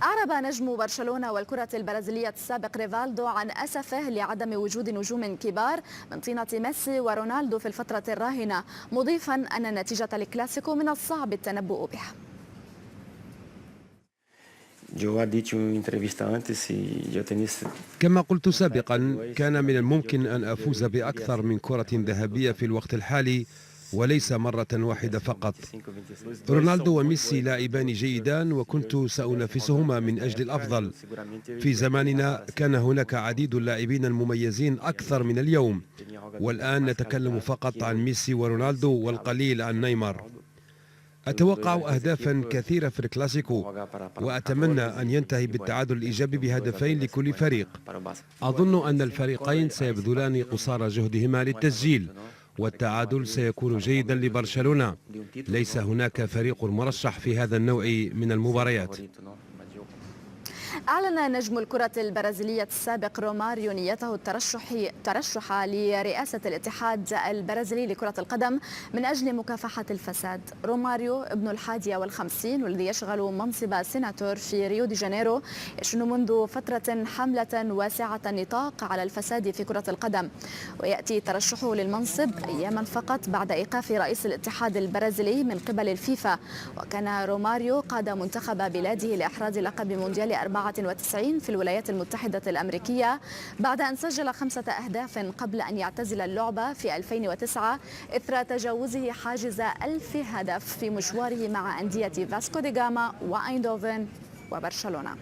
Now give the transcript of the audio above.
أعرب نجم برشلونة والكرة البرازيلية السابق ريفالدو عن أسفه لعدم وجود نجوم كبار من طينة ميسي ورونالدو في الفترة الراهنة، مضيفا أن نتيجة الكلاسيكو من الصعب التنبؤ بها. كما قلت سابقا، كان من الممكن أن أفوز بأكثر من كرة ذهبية في الوقت الحالي وليس مرة واحدة فقط. رونالدو وميسي لاعبان جيدان وكنت سأنافسهما من أجل الأفضل. في زماننا كان هناك عديد اللاعبين المميزين أكثر من اليوم، والآن نتكلم فقط عن ميسي ورونالدو والقليل عن نيمار. أتوقع أهدافا كثيرة في الكلاسيكو، وأتمنى أن ينتهي بالتعادل الإيجابي بهدفين لكل فريق. أظن أن الفريقين سيبذلان قصارى جهدهما للتسجيل، والتعادل سيكون جيدا لبرشلونة. ليس هناك فريق مرشح في هذا النوع من المباريات. أعلن نجم الكرة البرازيلية السابق روماريو نيته الترشح لرئاسة الاتحاد البرازيلي لكرة القدم من أجل مكافحة الفساد. روماريو ابن 51 والذي يشغل منصب سيناتور في ريو دي جانيرو يشن منذ فترة حملة واسعة النطاق على الفساد في كرة القدم، ويأتي ترشحه للمنصب أياما فقط بعد إيقاف رئيس الاتحاد البرازيلي من قبل الفيفا. وكان روماريو قاد منتخب بلاده لإحراز لقب مونديال 94 في الولايات المتحدة الأمريكية بعد أن سجل 5 أهداف قبل أن يعتزل اللعبة في 2009 إثر تجاوزه حاجز 1000 هدف في مشواره مع أندية فاسكو دي غاما وأيندوفن وبرشلونة.